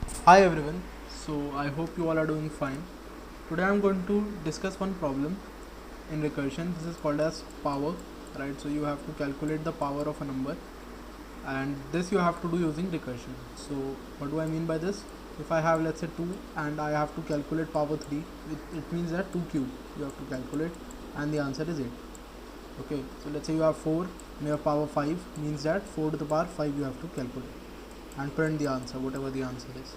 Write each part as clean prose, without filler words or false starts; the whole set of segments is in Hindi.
Hi everyone, so I hope you all are doing fine. Today I am going to discuss one problem in recursion. This is called as power, right? So you have to calculate the power of a number, and this you have to do using recursion. So what do I mean by this? If I have, let's say, 2 and I have to calculate power 3, it means that 2 cube you have to calculate, and the answer is 8. Okay, so let's say you have 4 and you have power 5, means that 4 to the power 5 you have to calculate and print the answer, whatever the answer is.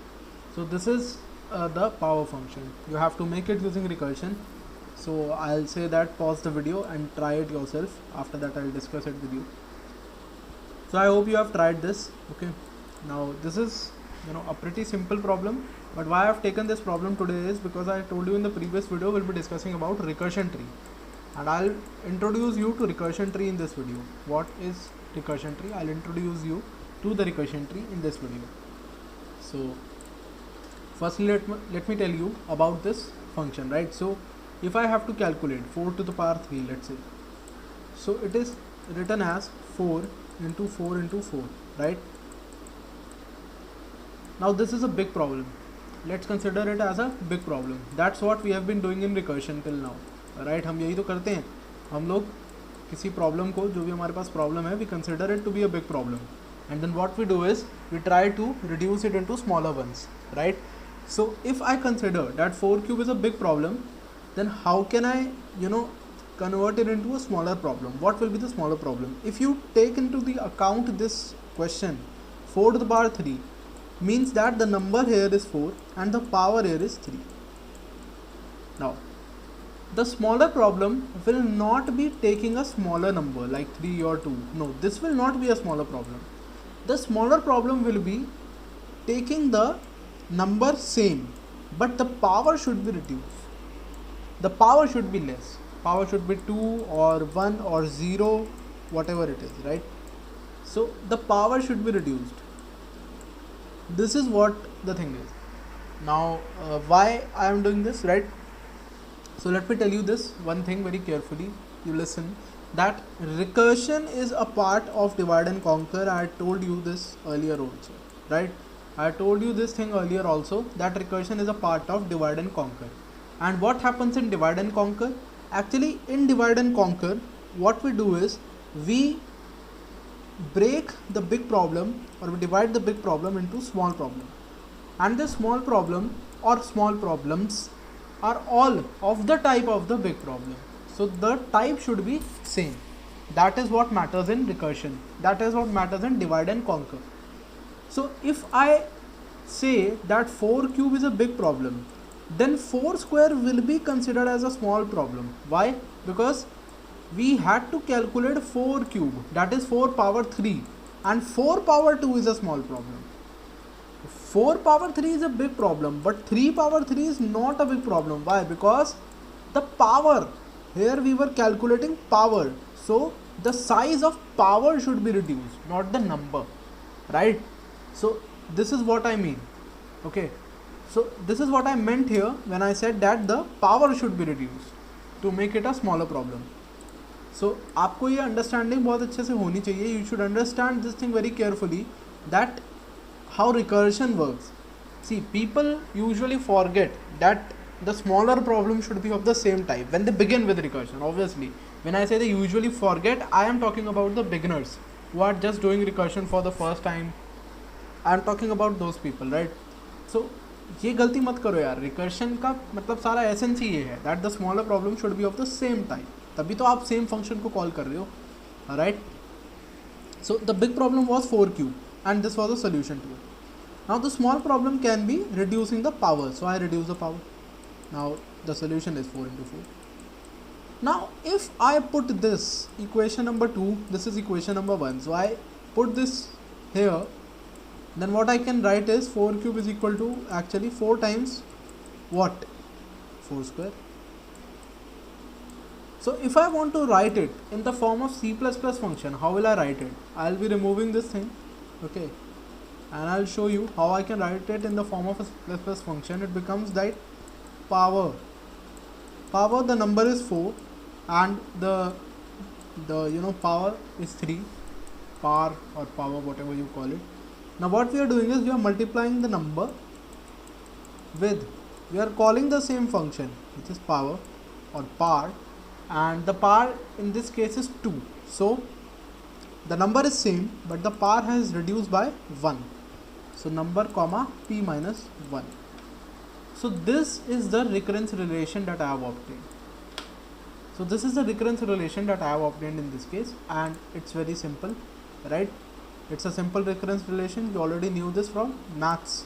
So this is the power function. You have to make it using recursion. So I'll say that pause the video and try it yourself. After that I'll discuss it with you. So I hope you have tried this. Okay, now this is a pretty simple problem, but why I've taken this problem today is because I told you in the previous video we'll be discussing about recursion tree, and I'll introduce you to recursion tree in this video. What is recursion tree? I'll introduce you to the recursion tree in this video. So firstly, let me tell you about this function, right? So if I have to calculate 4 to the power 3, let's say, so it is written as 4 into 4 into 4, right? Now this is a big problem. Let's consider it as a big problem. That's what we have been doing in recursion till now, right? हम यही तो करते हैं, हम लोग किसी प्रॉब्लम को, जो भी हमारे पास प्रॉब्लम है, we consider it to be a big problem, and then what we do is we try to reduce it into smaller ones, right? So if I consider that 4 cube is a big problem, then how can I convert it into a smaller problem? What will be the smaller problem? If you take into the account this question, 4 to the power 3 means that the number here is 4 and the power here is 3. Now the smaller problem will not be taking a smaller number like 3 or 2. No, this will not be a smaller problem. The smaller problem will be taking the number same, but the power should be reduced. The power should be less. Power should be 2 or 1 or 0, whatever it is, right? So the power should be reduced. This is what the thing is. Now why I am doing this, right? So let me tell you this one thing very carefully. You listen, that recursion is a part of divide and conquer. I told you this earlier also, right? I told you this thing earlier also, that recursion is a part of divide and conquer. And what happens in divide and conquer? Actually, in divide and conquer, what we do is we break the big problem, or we divide the big problem into small problem. And the small problem or small problems are all of the type of the big problem. So the type should be same. That is what matters in recursion. That is what matters in divide and conquer. So if I say that 4 cube is a big problem, then 4 square will be considered as a small problem. Why? Because we had to calculate 4 cube, that is 4 power 3, and 4 power 2 is a small problem. 4 power 3 is a big problem, but 3 power 3 is not a big problem. Why? Because the power, here we were calculating power, so the size of power should be reduced, not the number, right? So this is what I mean. Okay, so this is what I meant here when I said that the power should be reduced to make it a smaller problem. So आपको ये अंडरस्टैंडिंग बहुत अच्छे से होनी चाहिए. You should understand this thing very carefully, that how recursion works. See, people usually forget that the smaller problem should be of the same type when they begin with recursion. Obviously, when I say they usually forget, I am talking about the beginners who are just doing recursion for the first time. I am talking about those people, right? So ये गलती मत करो यार. रिकर्शन का मतलब सारा एसेंस ही ये है, that the smaller problem should be of the same type. तभी तो आप सेम फंक्शन को कॉल कर रहे हो, right? So the big problem was 4 cube and this was a solution to it. Now the small problem can be reducing the power, so I reduce the power. Now the solution is 4 into 4. Now if I put this equation number 2, this is equation number 1, so I put this here, then what I can write is 4 cube is equal to actually 4 times what? 4 square. So if I want to write it in the form of C++ function, how will I write it? I'll be removing this thing, okay, and I'll show you how I can write it in the form of a C++ function. It becomes that power, the number is 4 and the power is 3, power or power, whatever you call it. Now what we are doing is we are multiplying the number with, we are calling the same function which is power or par, and the par in this case is 2. So the number is same, but the par has reduced by 1. So number comma p minus 1. So this is the recurrence relation that I have obtained. So this is the recurrence relation that I have obtained in this case, and it's very simple, right? It's a simple recurrence relation. You already knew this from maths.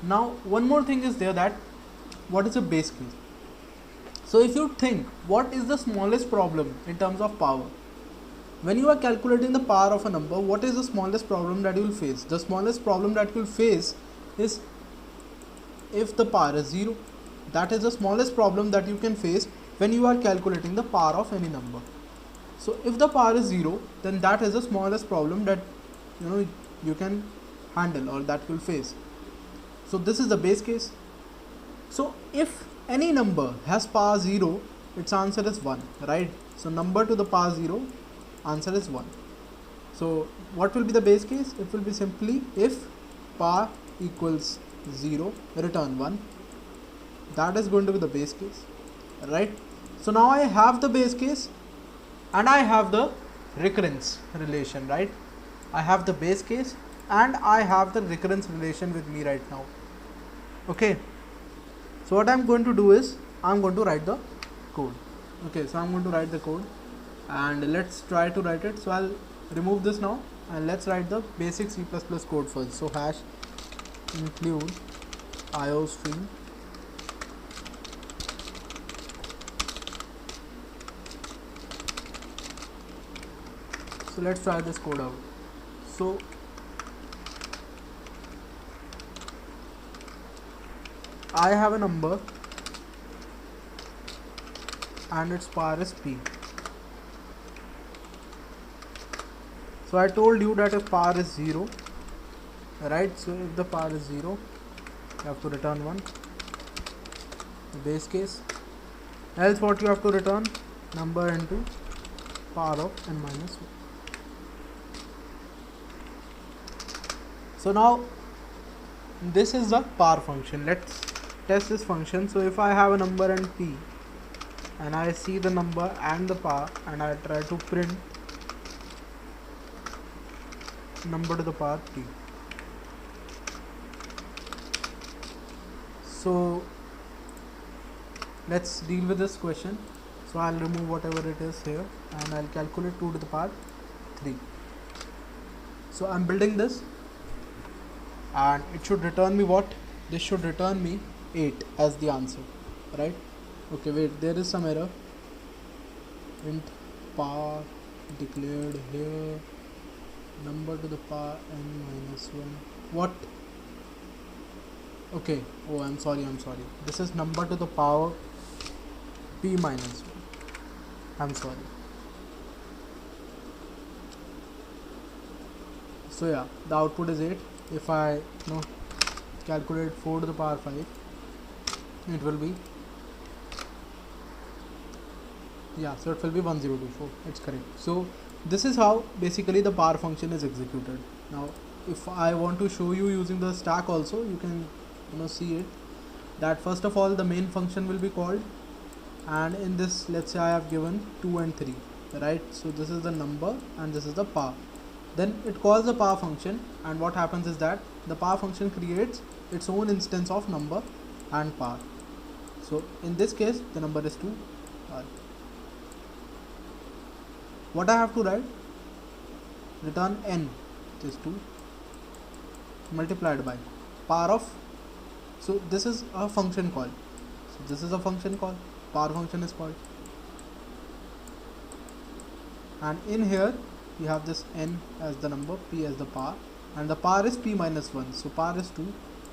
Now one more thing is there, that what is a base case? So if you think, what is the smallest problem in terms of power? When you are calculating the power of a number, what is the smallest problem that you will face? The smallest problem that you will face is if the power is 0. That is the smallest problem that you can face when you are calculating the power of any number. So if the power is 0, then that is the smallest problem that you can handle or that you will face. So this is the base case. So if any number has power 0, its answer is 1, right? So number to the power 0, answer is 1. So what will be the base case? It will be simply if power equals 0, return 1. That is going to be the base case, right? So now I have the base case and I have the recurrence relation, right? I have the base case and I have the recurrence relation with me right now. Okay, so what I'm going to do is I'm going to write the code. Okay, so I'm going to write the code and let's try to write it. So I'll remove this now and let's write the basic C++ code first. So hash include iostream So let's try this code out. So I have a number and its power is p. So I told you that if power is 0, right? So if the power is 0, you have to return 1, the base case. Else what you have to return? Number into power of n minus 1. So now this is the power function. Let's test this function. So if I have a number and p and I see the number and the power and I try to print number to the power p. So let's deal with this question. So I'll remove whatever it is here and I'll calculate 2 to the power 3. So I'm building this and it should return me what? This should return me 8 as the answer, right? Okay, wait, there is some error. Int power declared here, number to the power n minus 1. What? Okay, oh, I'm sorry. This is number to the power p minus 1. I'm sorry. So yeah, the output is 8. If I calculate 4 to the power 5, it will be, yeah, so it will be 1024. It's correct. So this is how basically the power function is executed. Now if I want to show you using the stack also, you can see it, that first of all the main function will be called, and in this, let's say I have given 2 and 3, right? So this is the number and this is the power. Then it calls the power function, and what happens is that the power function creates its own instance of number and power. So in this case the number is 2. What I have to write? Return n, which is 2, multiplied by power of, so this is a function call. So this is a function call, power function is called, and in here you have this n as the number, p as the power, and the power is p minus 1. So power is 2,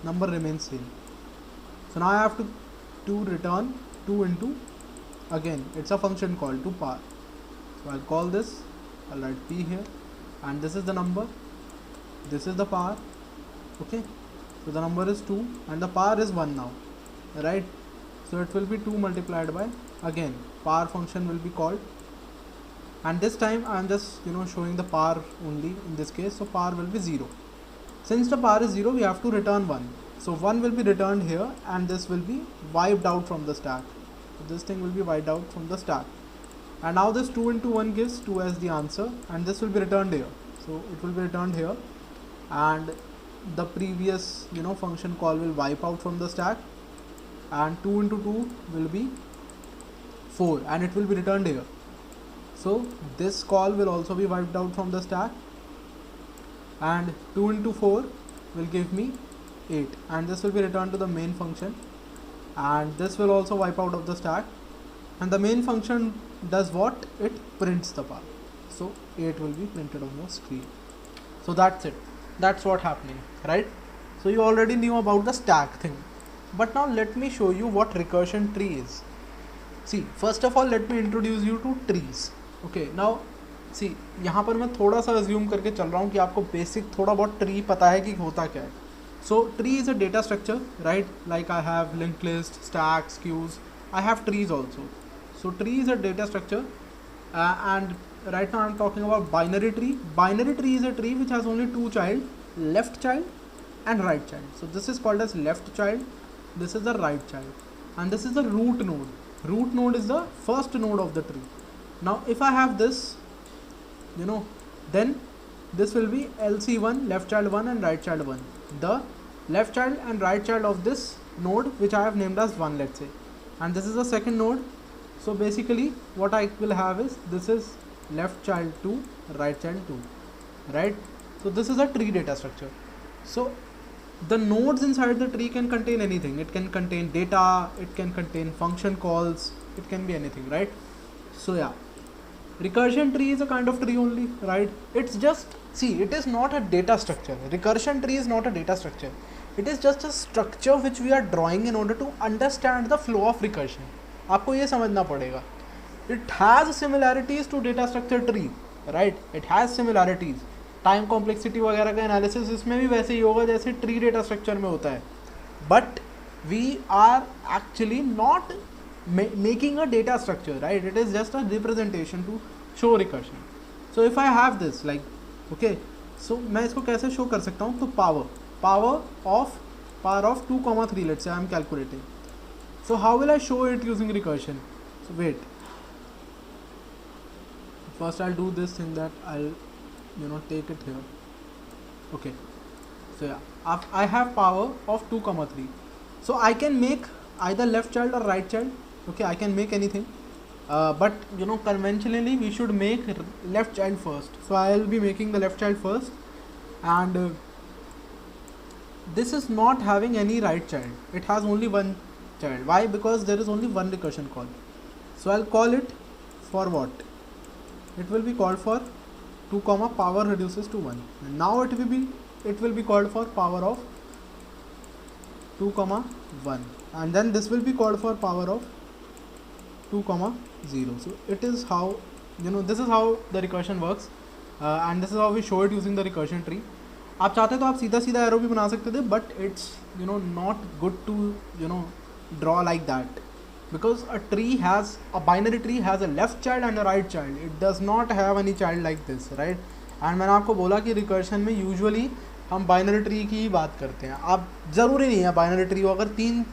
number remains same. So now I have to return 2 into, again it's a function call, to power. So I'll call this, I'll write p here, and this is the number, this is the power. Okay, so the number is 2 and the power is 1 now, right? So it will be 2 multiplied by, again power function will be called, and this time I am just showing the power only in this case. So power will be 0. Since the power is 0, we have to return 1. So 1 will be returned here and this will be wiped out from the stack. So this thing will be wiped out from the stack. And now this 2 into 1 gives 2 as the answer, and this will be returned here. So it will be returned here, and the previous function call will wipe out from the stack, and 2 into 2 will be 4 and it will be returned here. So this call will also be wiped out from the stack, and 2 into 4 will give me 8 and this will be returned to the main function, and this will also wipe out of the stack, and the main function does what? It prints the path. So 8 will be printed on your screen. So that's it. That's what happening, right? So you already knew about the stack thing, but now let me show you what recursion tree is. See, first of all let me introduce you to trees. Okay, now see, यहाँ पर मैं थोड़ा सा assume करके चल रहा हूँ कि आपको basic थोड़ा बहुत tree पता है कि होता क्या है. So tree is a data structure, right? Like I have linked list, stacks, queues. I have trees also. So tree is a data structure, and right now I'm talking about binary tree. Binary tree is a tree which has only two child, left child and right child. So this is called as left child. This is the right child, and this is the root node. Root node is the first node of the tree. Now if I have this, then this will be LC1, left child 1 and right child 1. The left child and right child of this node, which I have named as 1, let's say, and this is the second node. So basically what I will have is, this is left child 2, right child 2, right? So this is a tree data structure. So the nodes inside the tree can contain anything. It can contain data, it can contain function calls, it can be anything, right? So yeah, recursion tree is a kind of tree only, right? It's just, see, it is not a data structure. Recursion tree is not a data structure. It is just a structure which we are drawing in order to understand the flow of recursion. आपको ये समझना पड़ेगा. It has similarities to data structure tree, right? It has similarities. Time complexity वगैरह का एनालिसिस इसमें भी वैसे ही होगा जैसे ट्री डेटा स्ट्रक्चर में होता है, but we are actually not making a data structure, right? It is just a representation to show recursion. So if I have this, like, okay, so मैं इसको कैसे show कर सकता हूँ? तो power of 2, 3, let's say I am calculating. So how will I show it using recursion? So wait, first I'll do this thing, that I'll take it here. Okay, so yeah, I have power of 2, 3. So I can make either left child or right child. Okay, I can make anything, but conventionally we should make left child first. So I will be making the left child first, and this is not having any right child. It has only one child. Why? Because there is only one recursion call. So I'll call it for what? It will be called for 2, power reduces to 1, and now it will be called for power of 2, 1, and then this will be called for power of 2, 0. So it is how, this is how the recursion works, and this is how we show it using the recursion tree. आप चाहते तो आप सीधा सीधा एरो भी बना सकते थे, but it's not good to draw like that, because a binary tree has a left child and a right child. It does not have any child like this, right? And मैंने आपको बोला कि recursion में usually हम बाइनरी ट्री की ही बात करते हैं. आप ज़रूरी नहीं है बाइनरी ट्री हो, अगर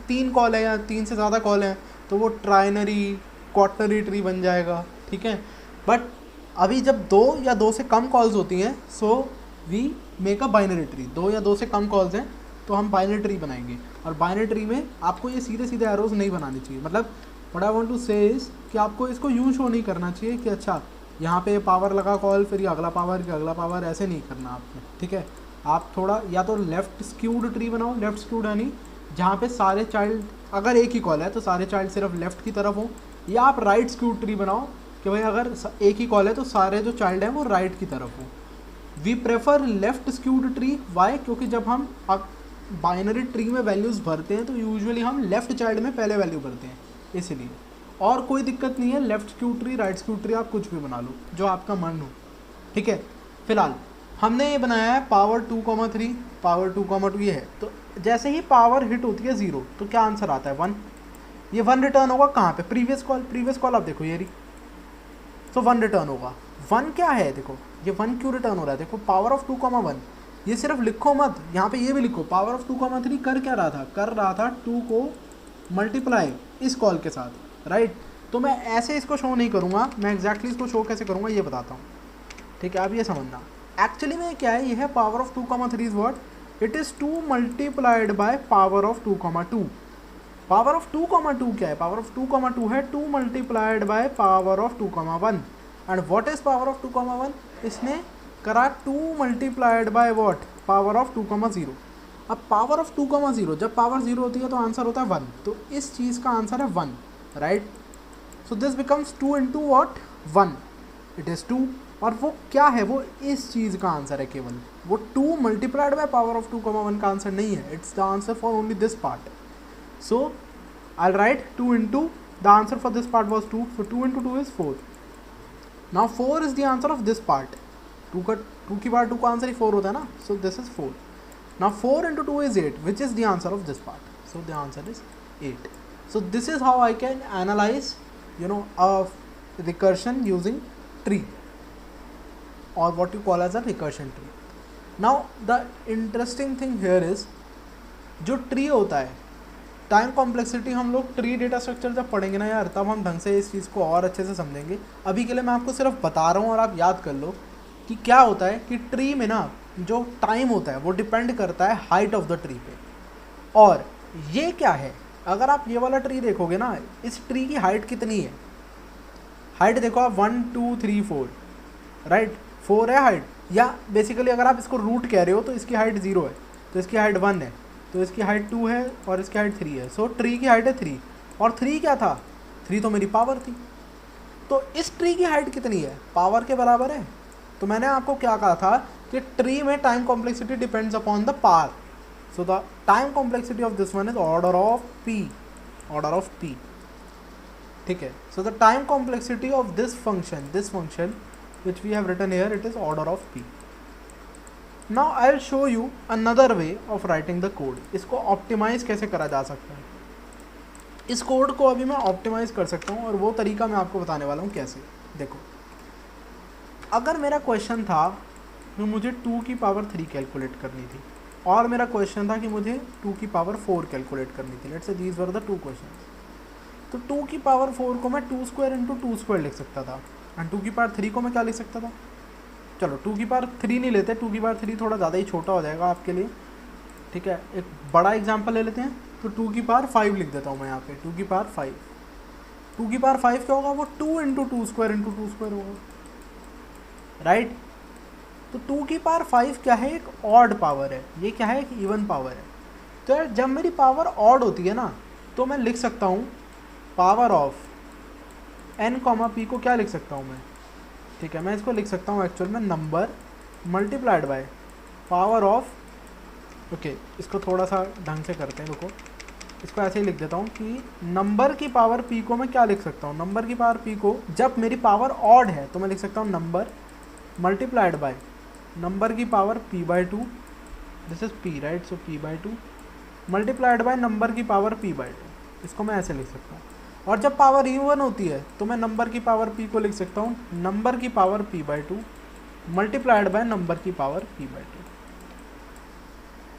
तीन कॉल है या 3 से ज़्यादा कॉल हैं तो वो ट्राइनरी क्वार्टनरी ट्री बन जाएगा, ठीक है. बट अभी जब 2 या 2 से कम कॉल्स होती हैं, so we make a binary tree. 2 या 2 से कम कॉल्स हैं तो हम बाइनरी ट्री बनाएंगे, और बाइनरी ट्री में आपको ये सीधे सीधे एरोज नहीं बनानी चाहिए. मतलब व्हाट आई वांट टू से इज़ कि आपको इसको यूँ शो नहीं करना चाहिए कि अच्छा यहाँ पे पावर लगा कॉल, फिर ये अगला पावर, ऐसे नहीं करना आपने, ठीक है. आप थोड़ा या तो लेफ़्ट स्क्यूड ट्री बनाओ. लेफ़्ट स्क्यूड यानी जहाँ पे सारे चाइल्ड, अगर एक ही कॉल है तो सारे चाइल्ड सिर्फ लेफ़्ट की तरफ हो, या आप राइट स्क्यूड ट्री बनाओ कि भाई अगर एक ही कॉल है तो सारे जो चाइल्ड हैं वो राइट की तरफ हो. We prefer left skewed tree. Why? क्योंकि जब हम बाइनरी ट्री में वैल्यूज़ भरते हैं तो यूजुअली हम लेफ़्ट चाइल्ड में पहले वैल्यू भरते हैं, इसलिए. और कोई दिक्कत नहीं है, left skewed tree, right skewed tree, आप कुछ भी बना लो जो आपका मन हो, ठीक है. फिलहाल हमने ये बनाया है पावर 2, 3, पावर 2, 2 ये है. तो जैसे ही पावर हिट होती है 0 तो क्या आंसर आता है? 1. ये 1 रिटर्न होगा कहाँ पे? प्रीवियस कॉल आप देखो ये रही, तो 1 रिटर्न होगा. 1 क्या है? देखो ये 1 क्यों रिटर्न हो रहा है? देखो पावर ऑफ 2, 1. ये सिर्फ लिखो मत, यहाँ पे ये भी लिखो पावर ऑफ 2,3 कर क्या रहा था, कर रहा था 2 को मल्टीप्लाई इस कॉल के साथ, राइट। तो मैं ऐसे इसको शो नहीं करूँगा, मैं एग्जैक्टली इसको शो कैसे करूँगा ये बताता हूँ, ठीक है। आप ये समझना एक्चुअली में क्या है, ये है power of 2,3 is what, it is 2 multiplied by power of 2,2। Power of 2,2 क्या है, पावर ऑफ 2,2 है 2 multiplied by power of 2,1। And what is power of 2,1, इसने करा 2 multiplied by what, power of 2,0। अब पावर ऑफ 2,0, जब पावर 0 होती है तो आंसर होता है 1, तो इस चीज़ का आंसर है 1, right. So this becomes 2 into what 1, it is 2। और वो क्या है, वो इस चीज़ का आंसर है केवल, वो 2 मल्टीप्लाइड बाय पावर ऑफ 2,1 का आंसर नहीं है, it's the answer for only this part. So I will write 2 into, the answer for this part was 2, so 2 into 2 is 4। Now 4 is the answer of this part, 2 की पार्ट 2 का आंसर ही 4 होता है ना, सो this is 4। Now 4 into 2 is 8, which is the answer of this part, so the answer is 8। So this is how I can analyse a recursion using tree, or what you call as a recursion tree. Now the interesting thing here is, जो ट्री होता है, टाइम कॉम्प्लेक्सिटी हम लोग ट्री डेटा स्ट्रक्चर जब पढ़ेंगे ना यार, तब हम ढंग से इस चीज़ को और अच्छे से समझेंगे। अभी के लिए मैं आपको सिर्फ बता रहा हूँ और आप याद कर लो कि क्या होता है कि ट्री में ना जो टाइम होता है वो डिपेंड करता है हाइट ऑफ द ट्री पे। और ये क्या है, अगर आप ये वाला ट्री देखोगे ना, इस ट्री की हाइट कितनी है, हाइट देखो आप 1 2 3 4, राइट, 4 है हाइट। या बेसिकली अगर आप इसको रूट कह रहे हो तो इसकी हाइट 0 है, तो इसकी हाइट 1 है, तो इसकी हाइट 2 है और इसकी हाइट 3 है। सो ट्री की हाइट है 3, और 3 क्या था, 3 तो मेरी पावर थी। तो इस ट्री की हाइट कितनी है, पावर के बराबर है। तो मैंने आपको क्या कहा था कि ट्री में time complexity depends upon the power. So the time complexity of this one is order of P, order of P, ठीक है। So the time complexity of this function which we have written here, it is order of p. Now I will show you another way of writing the code. इसको ऑप्टिमाइज कैसे करा जा सकता है, इस कोड को अभी मैं ऑप्टिमाइज कर सकता हूँ, और वो तरीका मैं आपको बताने वाला हूँ कैसे। देखो, अगर मेरा क्वेश्चन था कि मुझे 2 की पावर 3 कैलकुलेट करनी थी, और मेरा क्वेश्चन था कि मुझे 2 की पावर 4 कैलकुलेट करनी थी, let's say these were the 2 questions. तो 2 की पावर 4 को मैं 2 स्क्वायर इंटू 2 स्क्वायर लिख सकता था, एंड 2 की पावर 3 को मैं क्या लिख सकता था, चलो 2 की पावर 3 नहीं लेते, 2 की पावर 3 थोड़ा ज़्यादा ही छोटा हो जाएगा आपके लिए, ठीक है। एक बड़ा एग्जांपल ले लेते हैं, तो 2 की पावर 5 लिख देता हूँ मैं यहाँ पे, 2 की पावर 5। 2 की पावर 5 क्या होगा, वो 2 इंटू 2 स्क्वायर होगा, राइट। तो 2 की पावर 5 क्या है, एक ऑड पावर है, ये क्या है, एक इवन पावर है। तो यार जब मेरी पावर ऑड होती है ना, तो मैं लिख सकता हूँ power of n comma P को क्या लिख सकता हूँ मैं, ठीक है, मैं इसको लिख सकता हूँ एक्चुअल में number multiplied by power of, okay, इसको थोड़ा सा ढंग से करते हैं, रुको, इसको ऐसे ही लिख देता हूँ कि नंबर की पावर p को मैं क्या लिख सकता हूँ, नंबर की पावर p को जब मेरी पावर ऑड है तो मैं लिख सकता हूँ नंबर मल्टीप्लाइड बाय नंबर की power p/2, this is p, right. So p/2 multiplied by number की पावर p/2, इसको मैं ऐसे लिख सकता हूँ। और जब पावर इवन होती है तो मैं नंबर की पावर p को लिख सकता हूँ नंबर की power p/2 multiplied by number की पावर p/2।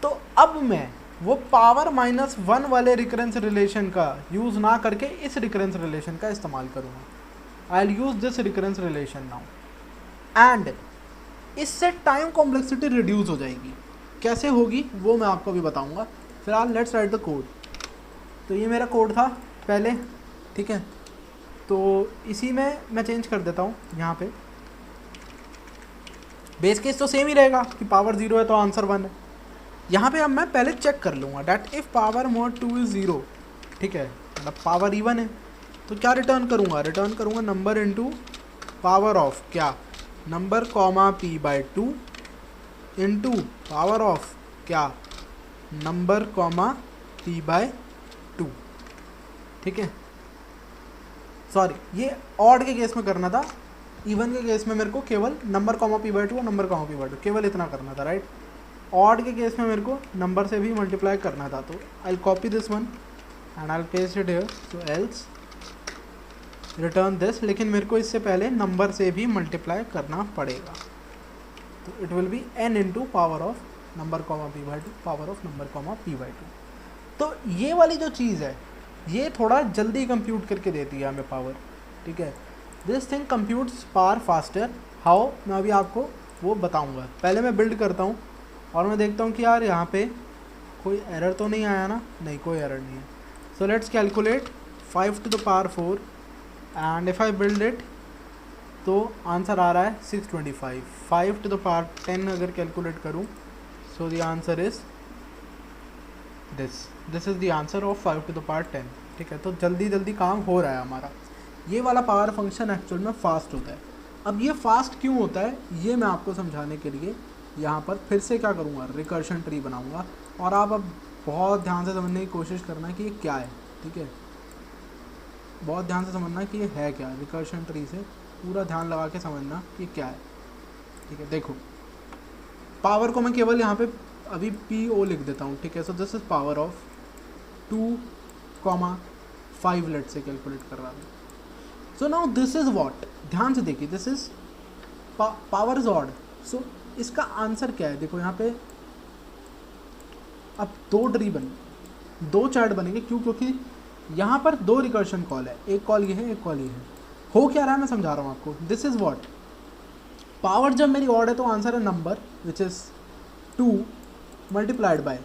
तो अब मैं वो पावर -1 वाले रिकरेंस रिलेशन का यूज़ ना करके इस रिकरेंस रिलेशन का इस्तेमाल करूँगा। I will use this recurrence relation now, and इससे टाइम कॉम्प्लेक्सिटी रिड्यूस हो जाएगी। कैसे होगी वो मैं आपको भी बताऊँगा। फिलहाल लेट्स राइट द कोड। तो ये मेरा कोड था पहले, ठीक है, तो इसी में मैं चेंज कर देता हूँ। यहाँ पे बेस केस तो सेम ही रहेगा कि पावर 0 है तो आंसर 1 है। यहाँ पे अब मैं पहले चेक कर लूँगा that if power mod 2 is 0, ठीक है, मतलब पावर इवन है, तो क्या रिटर्न करूँगा, रिटर्न करूँगा नंबर इंटू पावर ऑफ क्या, number comma p/2 into power of क्या, नंबर कॉमा p/2, ठीक है। सॉरी, ये ऑड के केस में करना था, इवन के केस में मेरे को केवल नंबर कॉमा p/2 और नंबर कॉमा p/2 केवल इतना करना था, राइट। ऑड के केस में मेरे को नंबर से भी मल्टीप्लाई करना था, तो I will copy this one and I will paste it here, so else return this, लेकिन मेरे को इससे पहले नंबर से भी मल्टीप्लाई करना पड़ेगा, तो it will be n into power of number comma p by 2, power of number comma p by 2। तो ये वाली जो चीज़ है ये थोड़ा जल्दी कंप्यूट करके देती है हमें पावर, ठीक है। This thing computes power faster. How, मैं अभी आपको वो बताऊंगा। पहले मैं बिल्ड करता हूँ और मैं देखता हूँ कि यार यहाँ पे कोई एरर तो नहीं आया ना, नहीं कोई एरर नहीं है। So let's calculate 5 to the power 4 and if I build it तो आंसर आ रहा है 625। 5 टू द पावर 10 अगर कैलकुलेट करूँ, so the answer is this is the answer of 5 to the power 10, ठीक है। तो जल्दी जल्दी काम हो रहा है हमारा। ये वाला पावर फंक्शन एक्चुअल में फास्ट होता है। अब ये फास्ट क्यों होता है ये मैं आपको समझाने के लिए यहाँ पर फिर से क्या करूँगा, रिकर्शन ट्री बनाऊँगा। और आप अब बहुत ध्यान से समझने की कोशिश करना कि ये क्या है, ठीक है। बहुत ध्यान से समझना कि ये है क्या, रिकर्शन ट्री से पूरा ध्यान लगा के समझना कि ये क्या है, ठीक है। देखो पावर को मैं केवल यहाँ पे अभी PO लिख देता हूँ, ठीक है। So this is power of 2,5 let से कैलकुलेट कर रहा हूँ। So now this is what, ध्यान से देखिए, this is power is odd. So इसका आंसर क्या है, देखो यहाँ पे अब दो चार्ट बनेंगे। क्यों? क्योंकि यहाँ पर दो रिकर्शन कॉल है, एक कॉल ये है, एक कॉल ये है। हो क्या रहा है मैं समझा रहा हूँ आपको। दिस इज व्हाट, पावर जब मेरी ऑड है तो आंसर है number which is 2 multiplied by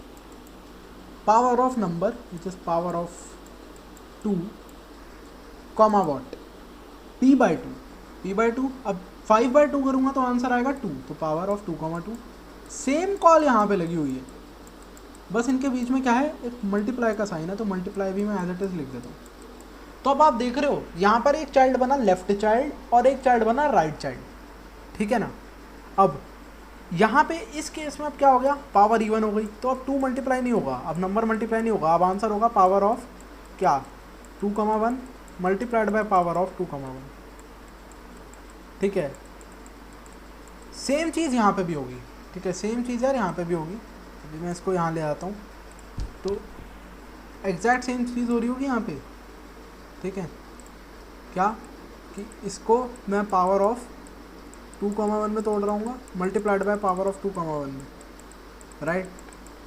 power of number which is power of 2 comma what p by 2। अब 5 बाई 2 करूँगा तो आंसर आएगा 2, तो पावर ऑफ 2,2। सेम कॉल यहाँ पे लगी हुई है, बस इनके बीच में क्या है, एक मल्टीप्लाई का साइन है, तो मल्टीप्लाई भी मैं एज इट इज लिख देता हूँ। तो अब आप देख रहे हो यहाँ पर एक चाइल्ड बना लेफ्ट चाइल्ड और एक चाइल्ड बना राइट चाइल्ड, ठीक है ना। अब यहाँ पे इस केस में अब क्या हो गया, पावर इवन हो गई, तो अब 2 मल्टीप्लाई नहीं होगा, अब नंबर मल्टीप्लाई नहीं होगा, अब आंसर होगा पावर ऑफ क्या 2,1 मल्टीप्लाइड बाय पावर ऑफ 2,1, ठीक है। सेम चीज़ यहाँ पे भी होगी, ठीक है, सेम चीज़ यार यहाँ पे भी होगी। अभी मैं इसको यहाँ ले आता हूँ तो एग्जैक्ट सेम चीज़ हो रही होगी यहाँ पे, ठीक है। क्या कि इसको मैं पावर ऑफ 2,1 में तोड़ रहा हूँ मल्टीप्लाइड बाय पावर ऑफ 2,1 में, राइट।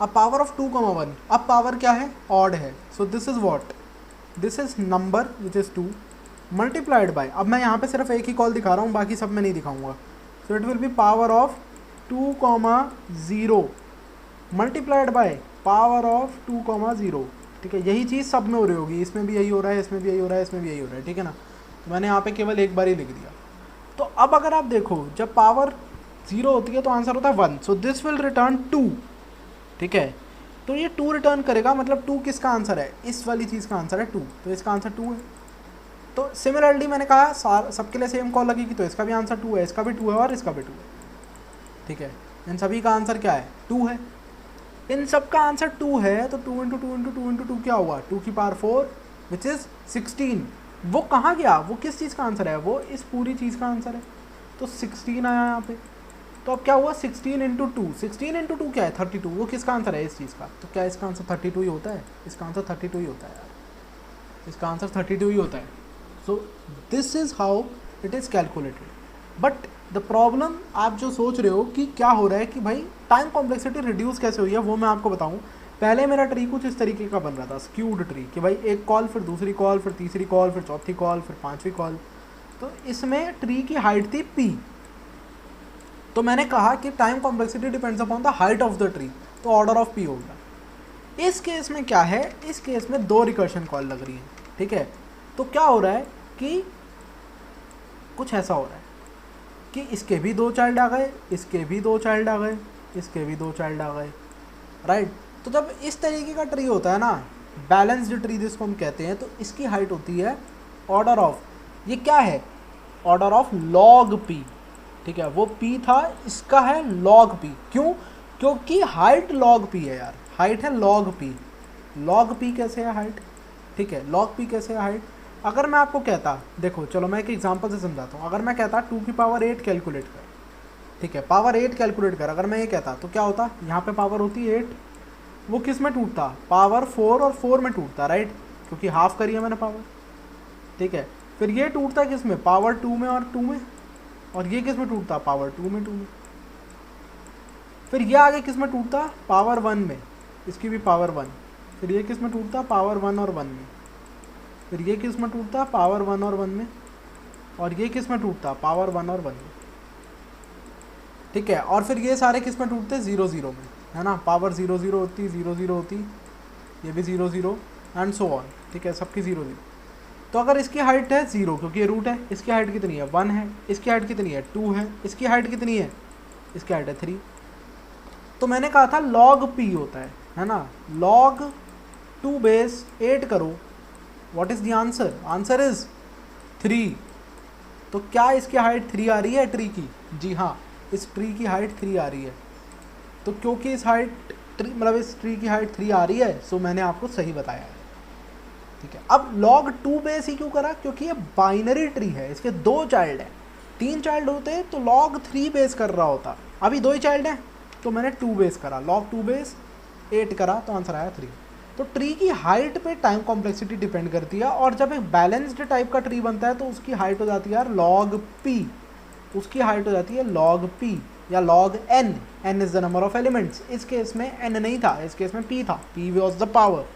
अब पावर ऑफ 2,1, अब पावर क्या है, ऑड है। So this is what, this is number which is 2 multiplied by, अब मैं यहाँ पे सिर्फ एक ही कॉल दिखा रहा हूँ, बाकी सब में नहीं दिखाऊंगा। So it will be power of 2,0 multiplied by power of 2,0, ठीक है। यही चीज़ सब में हो रही होगी, इसमें भी यही हो रहा है, इसमें भी यही हो रहा है, इसमें भी यही हो रहा है, ठीक है ना। तो मैंने यहाँ पे केवल एक बार ही लिख दिया। तो अब अगर आप देखो जब पावर 0 होती है तो आंसर होता है 1, सो दिस विल रिटर्न 2, ठीक है। तो ये 2 रिटर्न करेगा, मतलब 2 किसका आंसर है, इस वाली चीज़ का आंसर है 2, तो इसका आंसर 2 है। तो सिमिलरली मैंने कहा सबके लिए सेम कॉल लगेगी, तो इसका भी आंसर 2 है, इसका भी 2 है और इसका भी 2 है, ठीक है। इन सभी का आंसर क्या है, 2 है। इन सब का आंसर 2 है, तो 2 × 2 × 2 × 2 क्या हुआ, 2 की पावर 4 विच इज़ 16। वो कहाँ गया, वो किस चीज़ का आंसर है, वो इस पूरी चीज़ का आंसर है, तो 16 आया यहाँ पे। तो अब क्या हुआ, 16 × 2, 16 × 2 क्या है, 32। वो किसका आंसर है, इस चीज़ का, तो क्या इसका आंसर 32 ही होता है, इसका आंसर 32 ही होता है यार, इसका आंसर 32 ही होता है। So this is how it is calculated. But the problem आप जो सोच रहे हो कि क्या हो रहा है कि भाई टाइम कॉम्प्लेक्सिटी रिड्यूस कैसे हुई है, वो मैं आपको बताऊं। पहले मेरा ट्री कुछ इस तरीके का बन रहा था, स्क्यूड ट्री, कि भाई एक कॉल, फिर दूसरी कॉल, फिर तीसरी कॉल, फिर चौथी कॉल, फिर पांचवी कॉल। तो इसमें ट्री की हाइट थी p। तो मैंने कहा कि time complexity depends upon the height of the tree, तो ऑर्डर ऑफ p होगा। इस केस में क्या है, इस केस में 2 रिकर्शन कॉल लग रही है, ठीक है। तो क्या हो रहा है कि कुछ ऐसा हो रहा है कि इसके भी 2 चाइल्ड आ गए, इसके भी 2 चाइल्ड आ गए, इसके भी 2 चाइल्ड आ गए, राइट। तो जब इस तरीके का ट्री होता है ना, बैलेंस्ड ट्री जिसको हम कहते हैं, तो इसकी हाइट होती है ऑर्डर ऑफ, ये क्या है, ऑर्डर ऑफ लॉग p, ठीक है। वो p था, इसका है लॉग p। क्यों? क्योंकि हाइट लॉग p है यार, हाइट है लॉग p। लॉग p कैसे है हाइट, ठीक है, लॉग p कैसे है हाइट। अगर मैं आपको कहता, देखो चलो मैं एक एग्जांपल से समझाता हूँ। अगर मैं कहता 2 की पावर 8 कैलकुलेट कर, ठीक है, पावर 8 कैलकुलेट कर, अगर मैं ये कहता तो क्या होता, यहाँ पे पावर होती 8, वो किस में टूटता, पावर 4 और 4 में टूटता, राइट, क्योंकि हाफ करी है मैंने पावर, ठीक है। फिर ये टूटता किस में, पावर 2 में और 2 में, और ये किस में टूटता, पावर 2 में 2 में। फिर ये आगे किस में टूटता, पावर 1 में, इसकी भी पावर 1, फिर ये किस में टूटता, पावर 1 और 1 में, फिर ये किस में टूटता, पावर 1 और 1 में, और ये किस में टूटता, पावर 1 और 1 में, ठीक है। और फिर ये सारे किस में टूटते, 0 0 में, है ना, पावर 0 0 होती, 0 0 होती, ये भी 0 0 एंड सो ऑन, ठीक है, सबकी 0 0। तो अगर इसकी हाइट है 0 क्योंकि ये रूट है, इसकी हाइट कितनी है, 1 है, इसकी हाइट कितनी है, 2 है, इसकी हाइट कितनी है, इसकी हाइट है 3। तो मैंने कहा था log p होता है ना, log 2 बेस 8 करो, what is the answer, answer is 3। तो क्या इसकी हाइट 3 आ रही है ट्री की, जी हाँ, इस ट्री की हाइट 3 आ रही है। तो क्योंकि इस हाइट मतलब इस ट्री की हाइट 3 आ रही है, सो मैंने आपको सही बताया है, ठीक है। अब log 2 बेस ही क्यों करा, क्योंकि ये बाइनरी ट्री है, इसके 2 चाइल्ड हैं, 3 चाइल्ड होते तो log 3 बेस कर रहा होता, अभी 2 ही चाइल्ड हैं तो मैंने 2 बेस करा, log 2 बेस 8 करा, तो आंसर आया 3। तो ट्री की हाइट पे टाइम कॉम्प्लेक्सिटी डिपेंड करती है, और जब एक बैलेंस्ड टाइप का ट्री बनता है तो उसकी हाइट हो जाती है यार log p, उसकी हाइट हो जाती है log p या log n, n is the number of elements. इस केस में n नहीं था, इस केस में p था, p was the power,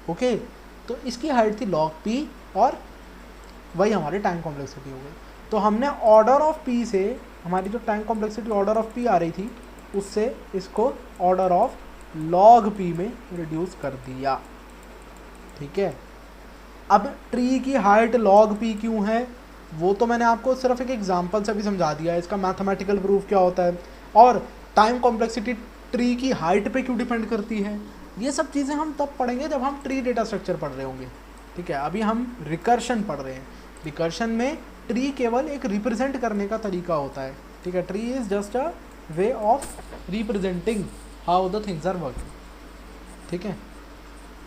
okay. तो इसकी हाइट थी log p और वही हमारी टाइम कॉम्प्लेक्सिटी हो गई। तो हमने ऑर्डर ऑफ p से, हमारी जो time complexity order of p आ रही थी, उससे इसको ऑर्डर ऑफ log p में रिड्यूस कर दिया, ठीक है। अब ट्री की हाइट log p क्यों है, वो तो मैंने आपको सिर्फ एक एग्जांपल से भी समझा दिया है, इसका मैथमेटिकल प्रूफ क्या होता है, और टाइम कॉम्प्लेक्सिटी ट्री की हाइट पे क्यों डिपेंड करती है, ये सब चीज़ें हम तब पढ़ेंगे जब हम ट्री डेटा स्ट्रक्चर पढ़ रहे होंगे, ठीक है। अभी हम रिकर्शन पढ़ रहे हैं, रिकर्शन में ट्री केवल एक रिप्रेजेंट करने का तरीका होता है, ठीक है। Tree is just a way of representing how the things are working, ठीक है।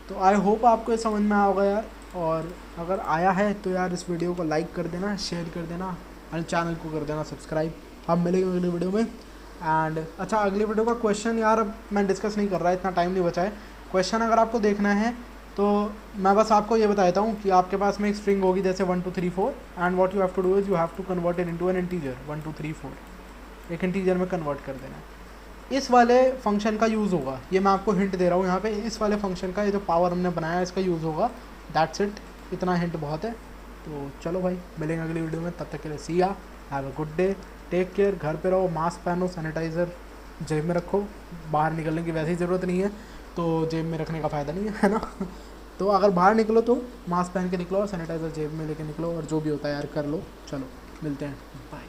तो आई होप आपको ये समझ में आया होगा यार, और अगर आया है तो यार इस वीडियो को लाइक कर देना, शेयर कर देना, और चैनल को कर देना सब्सक्राइब। हम मिलेंगे अगली वीडियो में। एंड अच्छा, अगली वीडियो का क्वेश्चन यार अब मैं डिस्कस नहीं कर रहा, इतना टाइम नहीं बचा है। क्वेश्चन अगर आपको देखना है तो मैं बस आपको ये बता देता हूँ कि आपके पास में एक स्ट्रिंग होगी जैसे 1 2 3 4, and what you have to do is you have to convert it into an integer 1 2 3 4, एक इंटीजर में कन्वर्ट कर देना है। इस वाले फंक्शन का यूज़ होगा, ये मैं आपको हिंट दे रहा हूँ यहाँ पे, इस वाले फंक्शन का, ये जो पावर हमने बनाया है इसका यूज़ होगा, दैट्स इट, इतना हिंट बहुत है। तो चलो भाई, मिलेंगे अगली वीडियो में, तब तक के लिए see ya, have a good day, take care, घर पे रहो, मास्क पहनो, सैनिटाइज़र जेब में रखो, बाहर निकलने की वैसे ही ज़रूरत नहीं है तो जेब में रखने का फ़ायदा नहीं है ना। तो अगर बाहर निकलो तो मास्क पहन के निकलो और सैनिटाइज़र जेब में लेके निकलो, और जो भी होता है यार कर लो। चलो मिलते हैं, बाय।